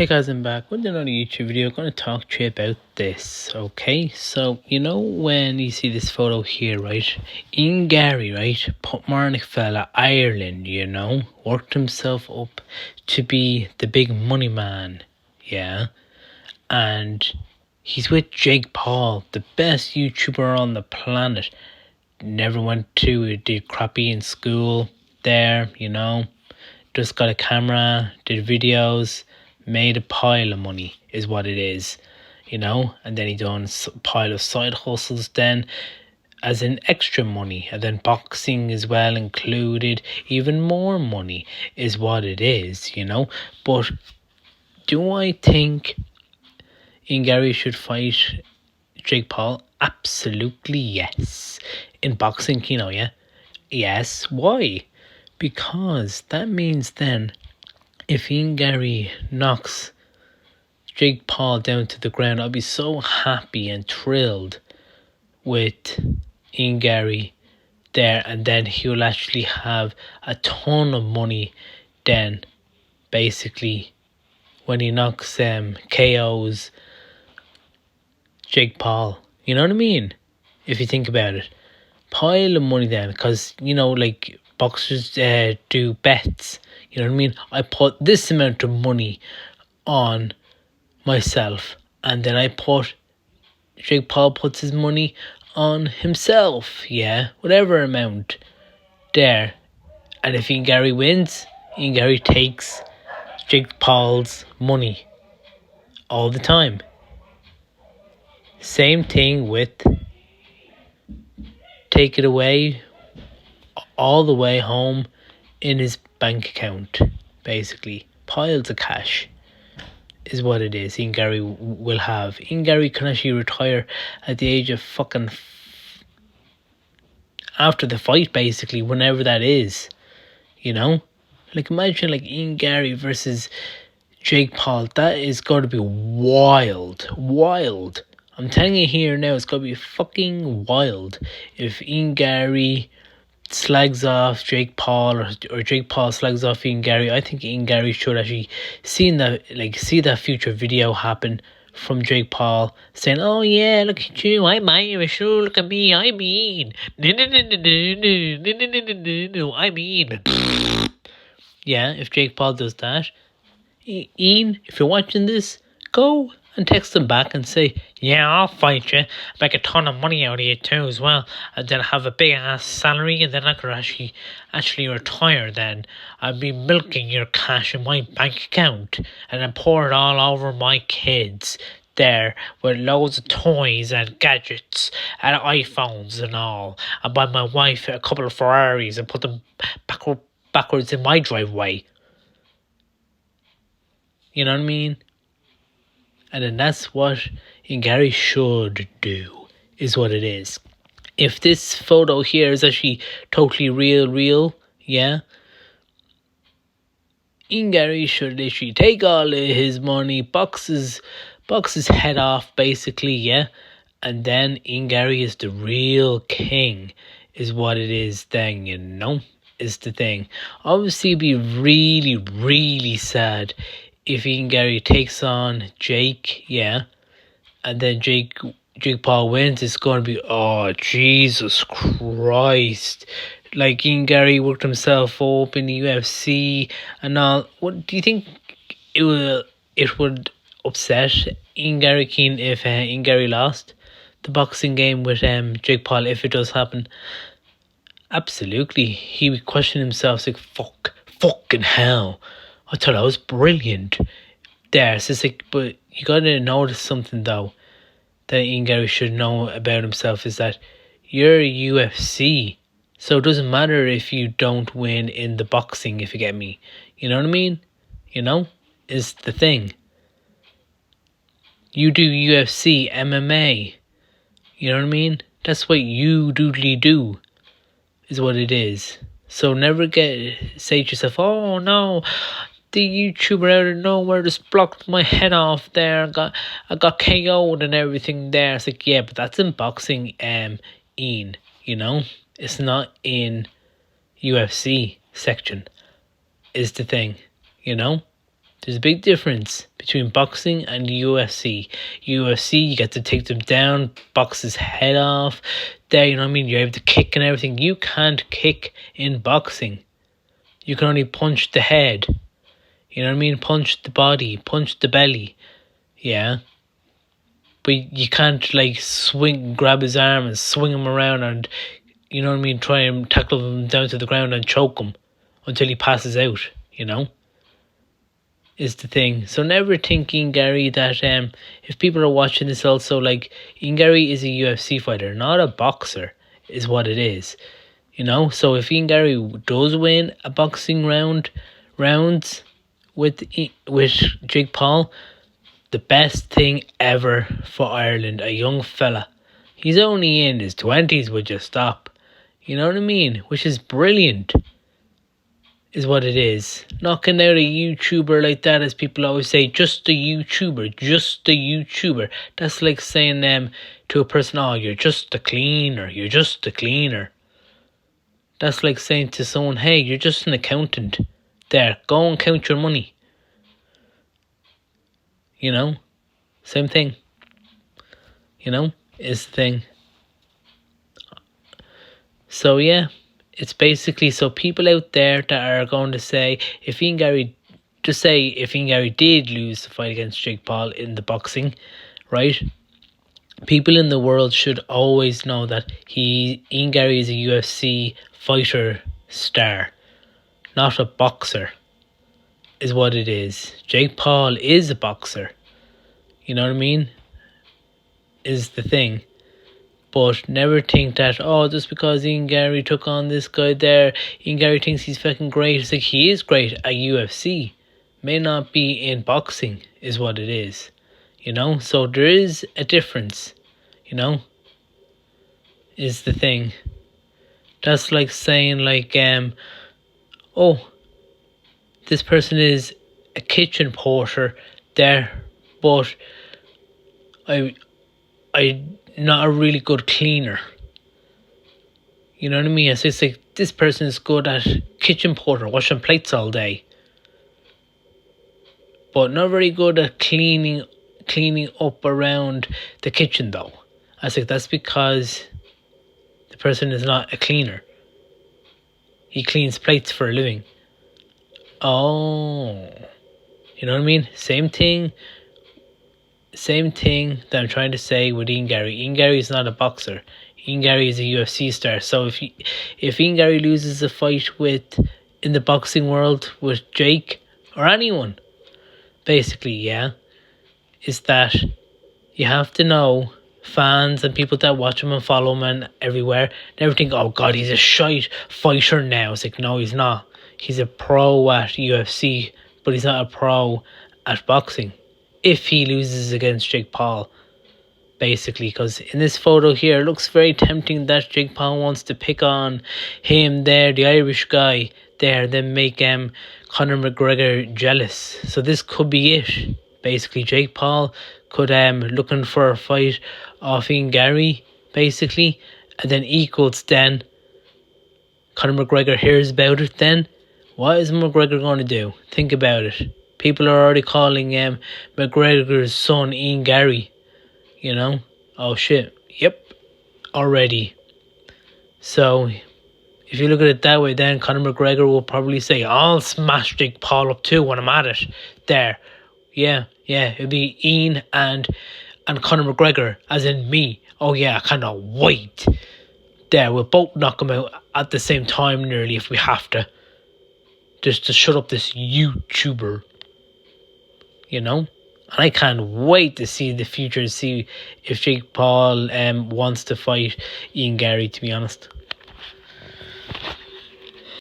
Hey guys, I'm back with another YouTube video. I'm going to talk to you about this, okay? So, when you see this photo here, right? Ian Garry, right? Marnik fella, Ireland, worked himself up to be the big money man, yeah? And he's with Jake Paul, the best YouTuber on the planet. Never went to, did crappy in school there, just got a camera, did videos, made a pile of money is what it is, and then he done a pile of side hustles then as in extra money, and then boxing as well included, even more money is what it is, but do I think Ian Garry should fight Jake Paul? Absolutely yes. In boxing, yeah? Yes. Why? Because that means then if Ian Garry knocks Jake Paul down to the ground, I'll be so happy and thrilled with Ian Garry there, and then he'll actually have a ton of money then, basically, when he knocks KOs Jake Paul. You know what I mean? If you think about it. Pile of money then, because, like boxers do bets. You know what I mean? I put this amount of money on myself, and then Jake Paul puts his money on himself, yeah, whatever amount there. And if Ian Garry wins, Ian Garry takes Jake Paul's money all the time. Same thing with take it away all the way home in his bank account, basically. Piles of cash is what it is Ian Garry will have. Ian Garry can actually retire at the age of fucking after the fight, basically, whenever that is, Like, imagine, like, Ian Garry versus Jake Paul. That is going to be wild. I'm telling you here now, it's going to be fucking wild if Ian Garry slags off Jake Paul or Jake Paul slags off Ian Garry. I think Ian Garry should actually see that future video happen from Jake Paul saying, "Oh yeah, look at you, I'm Irish, oh look at me, I mean, I mean." Yeah, if Jake Paul does that, Ian, if you're watching this, go and text them back and say, "Yeah, I'll fight you, make a ton of money out of you too as well, and then have a big ass salary, and then I could actually retire then. I'd be milking your cash in my bank account, and then pour it all over my kids there with loads of toys and gadgets and iPhones and all, and buy my wife a couple of Ferraris and put them backwards in my driveway." You know what I mean? And then that's what Ian Garry should do, is what it is. If this photo here is actually totally real, yeah, Ian Garry should literally take all of his money, box his head off, basically, yeah, and then Ian Garry is the real king, is what it is then, is the thing. Obviously, it'd be really, really sad if Ian Garry takes on Jake, yeah, and then Jake Paul wins. It's going to be, oh, Jesus Christ. Like, Ian Garry worked himself up in the UFC and all. What do you think it would upset Ian Garry Keane if Ian Garry lost the boxing game with Jake Paul, if it does happen? Absolutely. He would question himself, like, fucking hell. I thought I was brilliant there. So it's like, but you gotta notice something though that Ian Garry should know about himself, is that you're a UFC, so it doesn't matter if you don't win in the boxing, if you get me. You know what I mean? Is the thing. You do UFC, MMA. You know what I mean? That's what you doodly do, is what it is. So never say to yourself, "Oh no, the YouTuber out of nowhere just blocked my head off there. I got KO'd and everything there." It's like, yeah, but that's in boxing, Ian, It's not in UFC section, is the thing, There's a big difference between boxing and the UFC. UFC, you get to take them down, box his head off. There, you know what I mean? You're able to kick and everything. You can't kick in boxing. You can only punch the head. You know what I mean? Punch the body, punch the belly. Yeah. But you can't like swing, grab his arm and swing him around and, you know what I mean, try and tackle him down to the ground and choke him until he passes out, you know? Is the thing. So never think, Ian Garry, that if people are watching this also, like, Ian Garry is a UFC fighter, not a boxer, is what it is. You know? So if Ian Garry does win a boxing rounds with Jake Paul, the best thing ever for Ireland, a young fella. He's only in his 20s, would you stop? You know what I mean? Which is brilliant. Is what it is. Knocking out a YouTuber like that, as people always say, just a YouTuber, just a YouTuber. That's like saying to a person, oh, you're just a cleaner, you're just a cleaner. That's like saying to someone, hey, you're just an accountant. There, go and count your money. You know? Same thing. You know? Is the thing. So yeah. It's basically, so people out there that are going to say, if Ian Garry did lose the fight against Jake Paul in the boxing, right? People in the world should always know that Ian Garry is a UFC fighter star, not a boxer, is what it is. Jake Paul is a boxer. You know what I mean? Is the thing. But never think that, oh, just because Ian Garry took on this guy there, Ian Garry thinks he's fucking great. It's like, he is great at UFC. May not be in boxing, is what it is. You know? So there is a difference. You know? Is the thing. That's like saying, like, oh, this person is a kitchen porter there, but I not a really good cleaner. You know what I mean? So it's like, this person is good at kitchen porter, washing plates all day, but not very good at cleaning up around the kitchen though. I was like, that's because the person is not a cleaner. He cleans plates for a living. Oh, you know what I mean? Same thing that I'm trying to say with Ian Garry. Ian Garry is not a boxer. Ian Garry is a UFC star. So if Ian Garry loses a fight in the boxing world with Jake or anyone, basically, yeah, is that you have to know, fans and people that watch him and follow him and everywhere, never think, oh God, he's a shite fighter now. It's like, no, he's not. He's a pro at UFC, but he's not a pro at boxing. If he loses against Jake Paul, basically, because in this photo here, it looks very tempting that Jake Paul wants to pick on him there, the Irish guy there, then make Conor McGregor jealous. So this could be it. Basically, Jake Paul could looking for a fight off Ian Garry, basically, and then equals then Conor McGregor hears about it. Then what is McGregor going to do? Think about it. People are already calling McGregor's son Ian Garry. You know? Oh shit. Yep. Already. So, if you look at it that way, then Conor McGregor will probably say, I'll smash Jake Paul up too when I'm at it. There. Yeah. It'll be Ian and Conor McGregor, as in me. Oh yeah, I cannot wait. There, we'll both knock him out at the same time nearly if we have to. Just to shut up this YouTuber. You know? And I can't wait to see the future, to see if Jake Paul wants to fight Ian Garry, to be honest.